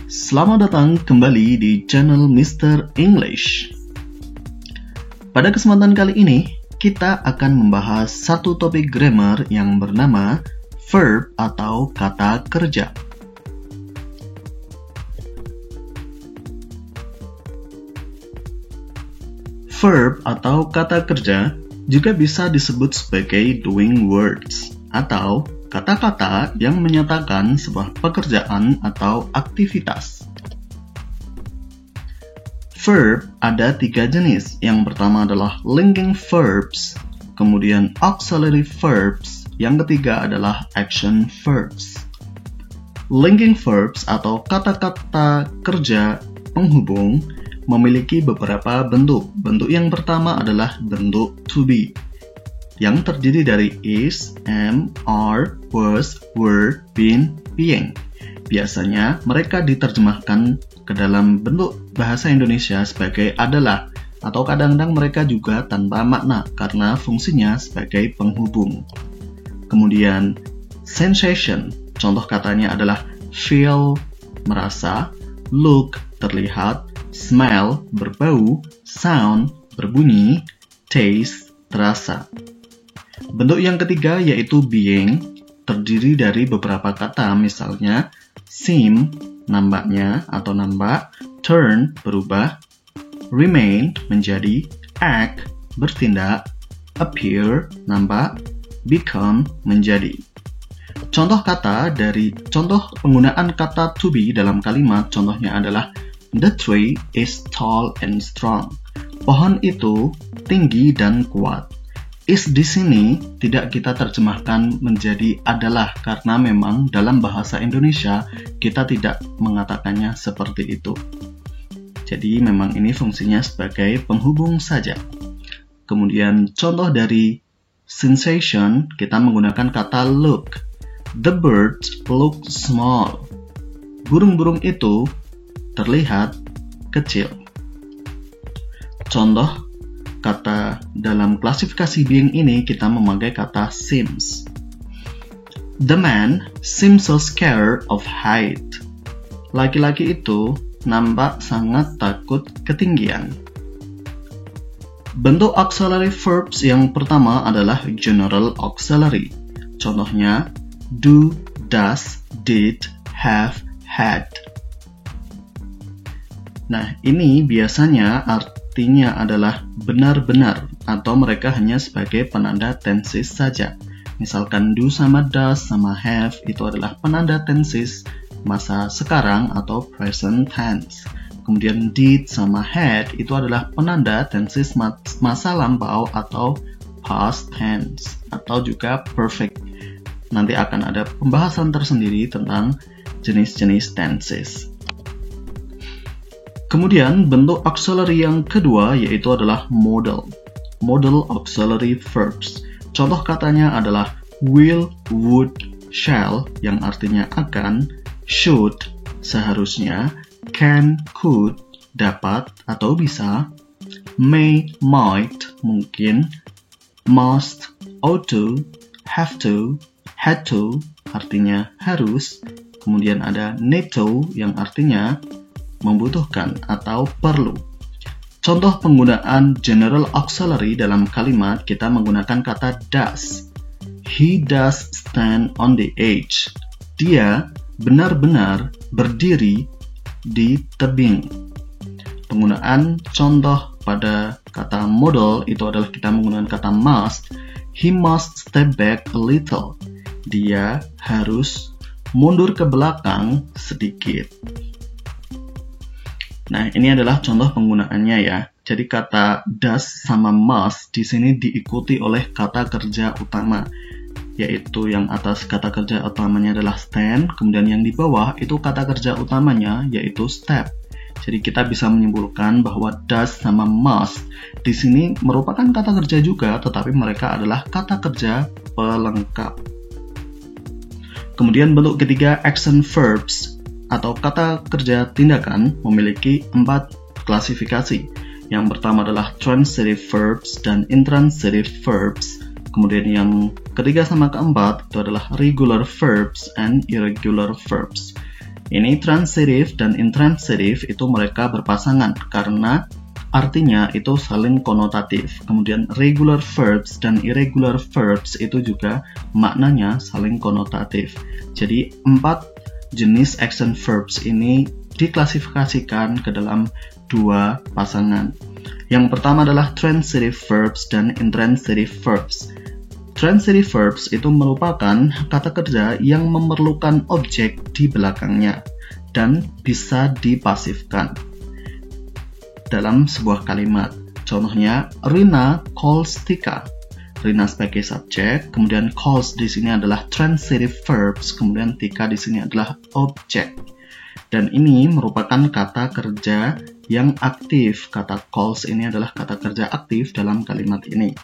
Selamat datang kembali di channel Mr. English. Pada kesempatan kali ini, kita akan membahas satu topik grammar yang bernama verb atau kata kerja. Verb atau kata kerja juga bisa disebut sebagai doing words atau kata-kata yang menyatakan sebuah pekerjaan atau aktivitas. Verb ada 3 jenis. Yang pertama adalah linking verbs, kemudian auxiliary verbs, yang ketiga adalah action verbs. Linking verbs atau kata-kata kerja penghubung memiliki beberapa bentuk. Bentuk yang pertama adalah bentuk to be, yang terdiri dari is, am, are, was, were, been, being. Biasanya mereka diterjemahkan ke dalam bentuk bahasa Indonesia sebagai adalah, atau kadang-kadang mereka juga tanpa makna karena fungsinya sebagai penghubung. Kemudian sensation, contoh katanya adalah feel, merasa, look, terlihat, smell, berbau, sound, berbunyi, taste, terasa. Bentuk yang ketiga yaitu being, terdiri dari beberapa kata, misalnya seem, nampaknya atau nampak, turn, berubah, remain, menjadi, act, bertindak, appear, nampak, become, menjadi. Contoh penggunaan kata to be dalam kalimat, contohnya adalah the tree is tall and strong. Pohon itu tinggi dan kuat. Is di sini tidak kita terjemahkan menjadi adalah karena memang dalam bahasa Indonesia kita tidak mengatakannya seperti itu. Jadi memang ini fungsinya sebagai penghubung saja. Kemudian contoh dari sensation kita menggunakan kata look. The birds look small. Burung-burung itu terlihat kecil. Contoh kata dalam klasifikasi being ini kita memakai kata seems. The man seems so scared of height. Laki-laki itu nampak sangat takut ketinggian. Bentuk auxiliary verbs yang pertama adalah general auxiliary. Contohnya do, does, did, have, had. Nah, ini biasanya artinya adalah benar-benar atau mereka hanya sebagai penanda tenses saja. Misalkan do sama does sama have itu adalah penanda tenses masa sekarang atau present tense. Kemudian did sama had itu adalah penanda tenses masa lampau atau past tense atau juga perfect. Nanti akan ada pembahasan tersendiri tentang jenis-jenis tenses. Kemudian bentuk auxiliary yang kedua yaitu adalah modal. Modal auxiliary verbs. Contoh katanya adalah will, would, shall yang artinya akan, should, seharusnya, can, could, dapat atau bisa, may, might, mungkin, must, ought to, have to, had to, artinya harus, kemudian ada need to yang artinya membutuhkan atau perlu. Contoh penggunaan general auxiliary dalam kalimat kita menggunakan kata does. He does stand on the edge. Dia benar-benar berdiri di tebing. Penggunaan contoh pada kata modal itu adalah kita menggunakan kata must. He must step back a little. Dia harus mundur ke belakang sedikit. Nah, ini adalah contoh penggunaannya ya. Jadi kata does sama must di sini diikuti oleh kata kerja utama, yaitu yang atas kata kerja utamanya adalah stand, kemudian yang di bawah itu kata kerja utamanya yaitu step. Jadi kita bisa menyimpulkan bahwa does sama must di sini merupakan kata kerja juga, tetapi mereka adalah kata kerja pelengkap. Kemudian bentuk ketiga action verbs atau kata kerja tindakan memiliki 4 klasifikasi. Yang pertama adalah transitive verbs dan intransitive verbs. Kemudian yang ketiga sama keempat itu adalah regular verbs and irregular verbs. Ini transitive dan intransitive itu mereka berpasangan karena artinya itu saling konotatif. Kemudian regular verbs dan irregular verbs itu juga maknanya saling konotatif. Jadi 4 jenis action verbs ini diklasifikasikan ke dalam 2 pasangan. Yang pertama adalah transitive verbs dan intransitive verbs. Transitive verbs itu merupakan kata kerja yang memerlukan objek di belakangnya dan bisa dipasifkan dalam sebuah kalimat. Contohnya, Rina calls Tika. Rina sebagai subjek, kemudian calls di sini adalah transitive verbs, kemudian Tika di sini adalah objek. Dan ini merupakan kata kerja yang aktif. Kata calls ini adalah kata kerja aktif dalam kalimat ini.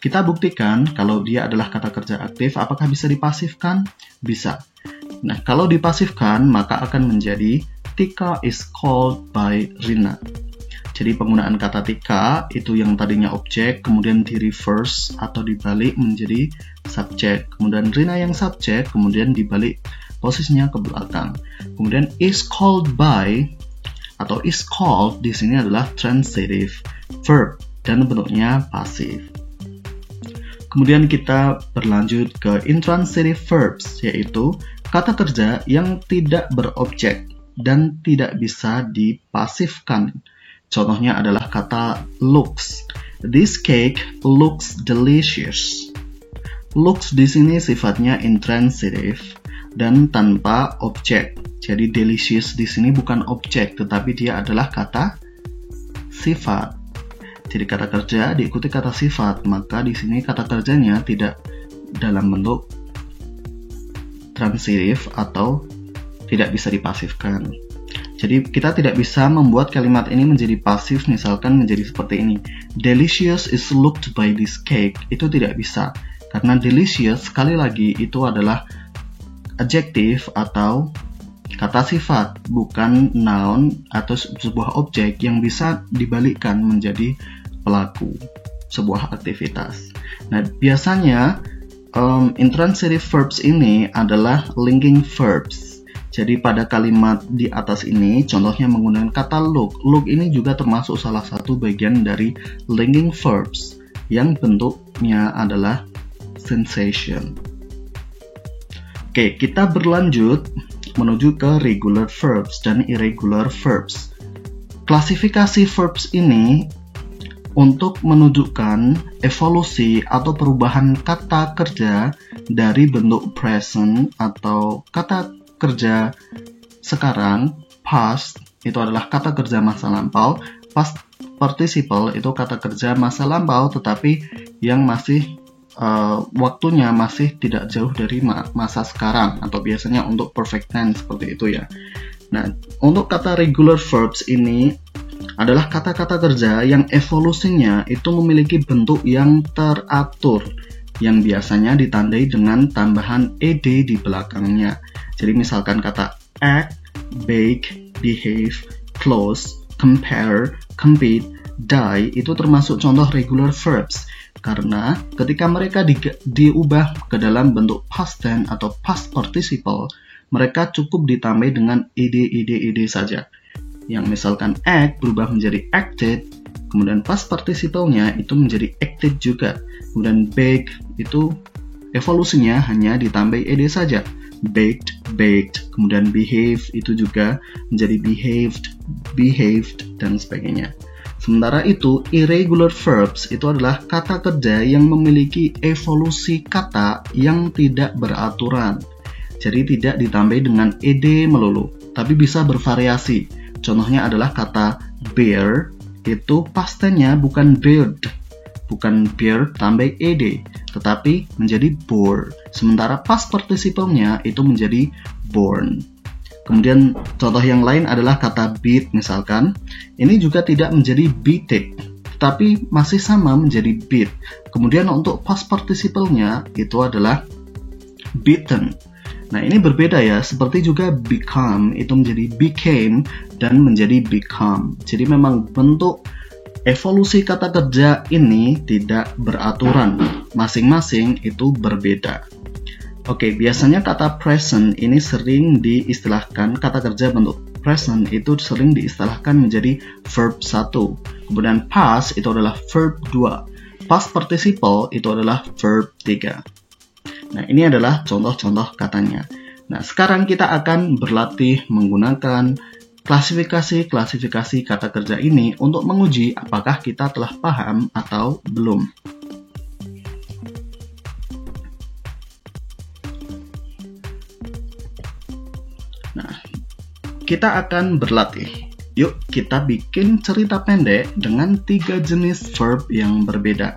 Kita buktikan kalau dia adalah kata kerja aktif, apakah bisa dipasifkan? Bisa. Nah, kalau dipasifkan, maka akan menjadi Tika is called by Rina. Jadi penggunaan kata Tika itu yang tadinya objek, kemudian di reverse atau dibalik menjadi subjek. Kemudian Rina yang subjek, kemudian dibalik posisinya ke belakang. Kemudian is called by atau is called di sini adalah transitive verb dan bentuknya pasif. Kemudian kita berlanjut ke intransitive verbs, yaitu kata kerja yang tidak berobjek dan tidak bisa dipasifkan. Contohnya adalah kata looks. This cake looks delicious. Looks di sini sifatnya intransitive dan tanpa objek. Jadi delicious di sini bukan objek, tetapi dia adalah kata sifat. Jadi kata kerja diikuti kata sifat, maka di sini kata kerjanya tidak dalam bentuk transitive atau tidak bisa dipasifkan. Jadi kita tidak bisa membuat kalimat ini menjadi pasif, misalkan menjadi seperti ini. Delicious is looked by this cake. Itu tidak bisa. Karena delicious sekali lagi itu adalah adjektif atau kata sifat, bukan noun atau sebuah objek yang bisa dibalikkan menjadi pelaku sebuah aktivitas. Nah, biasanya intransitive verbs ini adalah linking verbs. Jadi pada kalimat di atas ini, contohnya menggunakan kata look. Look ini juga termasuk salah satu bagian dari linking verbs yang bentuknya adalah sensation. Oke, kita berlanjut menuju ke regular verbs dan irregular verbs. Klasifikasi verbs ini untuk menunjukkan evolusi atau perubahan kata kerja dari bentuk present atau kata kerja sekarang, past itu adalah kata kerja masa lampau, past participle itu kata kerja masa lampau tetapi yang masih waktunya masih tidak jauh dari masa sekarang, atau biasanya untuk perfect tense seperti itu ya. Nah, untuk kata regular verbs ini adalah kata-kata kerja yang evolusinya itu memiliki bentuk yang teratur, yang biasanya ditandai dengan tambahan ed di belakangnya. Jadi misalkan kata act, bake, behave, close, compare, compete, die itu termasuk contoh regular verbs. Karena ketika mereka diubah ke dalam bentuk past tense atau past participle, mereka cukup ditambah dengan ed saja. Yang misalkan act berubah menjadi acted, kemudian past participle-nya itu menjadi acted juga. Kemudian bake itu evolusinya hanya ditambah ed saja. Baked, baked, kemudian behave itu juga menjadi behaved, dan sebagainya. Sementara itu, irregular verbs itu adalah kata kerja yang memiliki evolusi kata yang tidak beraturan. Jadi tidak ditambah dengan ed melulu, tapi bisa bervariasi. Contohnya adalah kata bear, itu past tense-nya bukan beard, bukan bear tambah ed, tetapi menjadi bore. Sementara past participle-nya itu menjadi born. Kemudian contoh yang lain adalah kata beat misalkan. Ini juga tidak menjadi beaten, tetapi masih sama menjadi beat. Kemudian untuk past participle-nya itu adalah beaten. Nah, ini berbeda ya, seperti juga become itu menjadi became dan menjadi become. Jadi memang bentuk evolusi kata kerja ini tidak beraturan, masing-masing itu berbeda. Oke, biasanya kata present ini sering diistilahkan, kata kerja bentuk present itu sering diistilahkan menjadi verb 1. Kemudian past itu adalah verb 2. Past participle itu adalah verb 3. Nah, ini adalah contoh-contoh katanya. Nah, sekarang kita akan berlatih menggunakan klasifikasi kata kerja ini untuk menguji apakah kita telah paham atau belum. Nah, kita akan berlatih. Yuk, kita bikin cerita pendek dengan 3 jenis verb yang berbeda.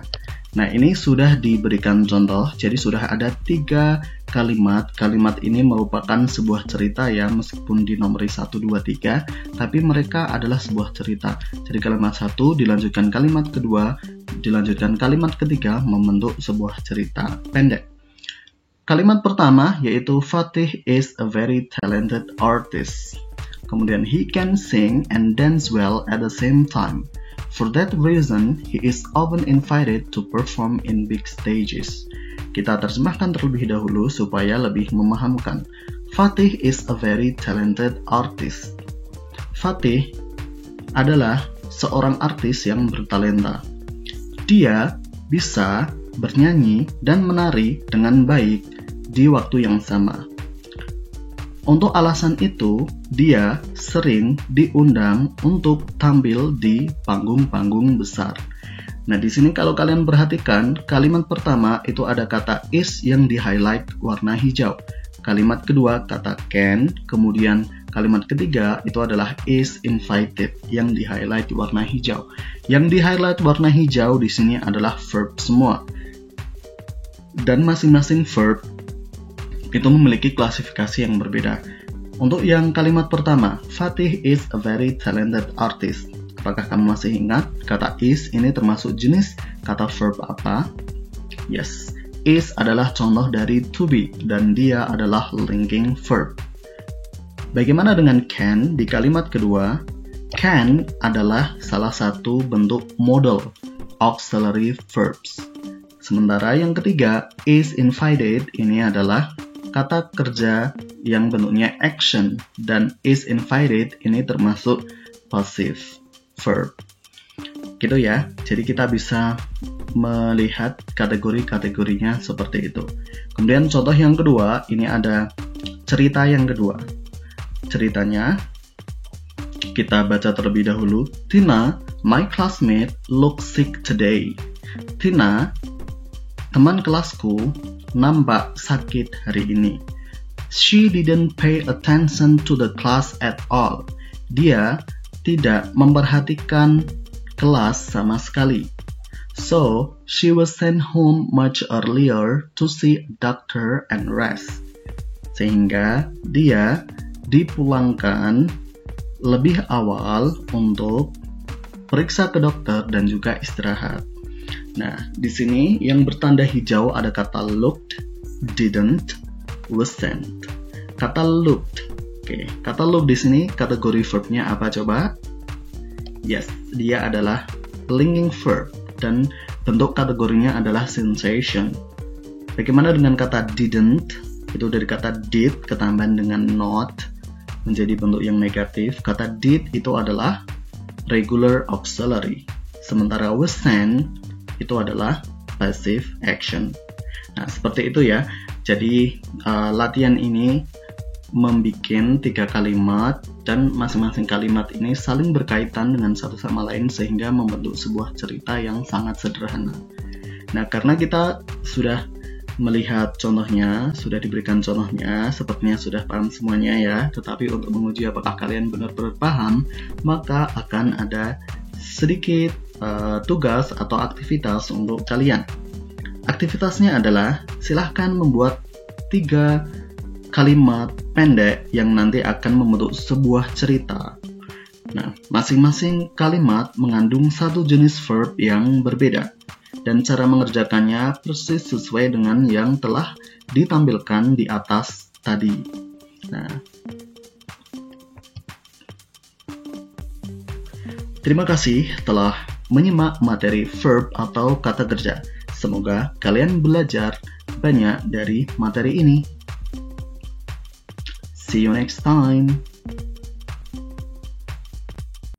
Nah, ini sudah diberikan contoh, jadi sudah ada 3 kalimat. Kalimat ini merupakan sebuah cerita ya, meskipun dinomori 1, 2, 3, tapi mereka adalah sebuah cerita. Jadi kalimat 1 dilanjutkan kalimat kedua, dilanjutkan kalimat ketiga, membentuk sebuah cerita pendek. Kalimat pertama yaitu Fatih is a very talented artist. Kemudian he can sing and dance well at the same time. For that reason, he is often invited to perform in big stages. Kita terjemahkan terlebih dahulu supaya lebih memahamkan. Fatih is a very talented artist. Fatih adalah seorang artis yang bertalenta. Dia bisa bernyanyi dan menari dengan baik di waktu yang sama. Untuk alasan itu, dia sering diundang untuk tampil di panggung-panggung besar. Nah, di sini kalau kalian perhatikan, kalimat pertama itu ada kata is yang di-highlight warna hijau. Kalimat kedua kata can, kemudian kalimat ketiga itu adalah is invited yang di-highlight warna hijau. Yang di-highlight warna hijau di sini adalah verb semua. Dan masing-masing verb itu memiliki klasifikasi yang berbeda. Untuk yang kalimat pertama, Fatih is a very talented artist. Apakah kamu masih ingat kata is ini termasuk jenis kata verb apa? Yes, is adalah contoh dari to be dan dia adalah linking verb. Bagaimana dengan can di kalimat kedua? Can adalah salah satu bentuk modal auxiliary verbs. Sementara yang ketiga, is invited ini adalah kata kerja yang bentuknya action dan is invited ini termasuk passive verb. Gitu ya. Jadi kita bisa melihat kategori-kategorinya seperti itu. Kemudian contoh yang kedua, ini ada cerita yang kedua. Ceritanya kita baca terlebih dahulu. Tina, my classmate, looks sick today. Tina, teman kelasku, nampak sakit hari ini. She didn't pay attention to the class at all. Dia tidak memperhatikan kelas sama sekali. So, she was sent home much earlier to see a doctor and rest. Sehingga dia dipulangkan lebih awal untuk periksa ke dokter dan juga istirahat. Nah, di sini yang bertanda hijau ada kata looked, didn't, wasn't. Kata looked. Oke, kata look di sini kategori verbnya apa coba? Yes, dia adalah linking verb dan bentuk kategorinya adalah sensation. Bagaimana dengan kata didn't? Itu dari kata did ketambahan dengan not menjadi bentuk yang negatif. Kata did itu adalah regular auxiliary. Sementara wasn't itu adalah passive action. Nah, seperti itu ya. Jadi latihan ini membuat 3 kalimat dan masing-masing kalimat ini saling berkaitan dengan satu sama lain sehingga membentuk sebuah cerita yang sangat sederhana. Nah, karena kita sudah melihat contohnya, sudah diberikan contohnya, sepertinya sudah paham semuanya ya. Tetapi untuk menguji apakah kalian benar-benar paham, maka akan ada sedikit tugas atau aktivitas untuk kalian. Aktivitasnya adalah silahkan membuat 3 kalimat pendek yang nanti akan membentuk sebuah cerita. Nah, masing-masing kalimat mengandung satu jenis verb yang berbeda dan cara mengerjakannya persis sesuai dengan yang telah ditampilkan di atas tadi. Nah, terima kasih telah menyimak materi verb atau kata kerja. Semoga kalian belajar banyak dari materi ini. See you next time.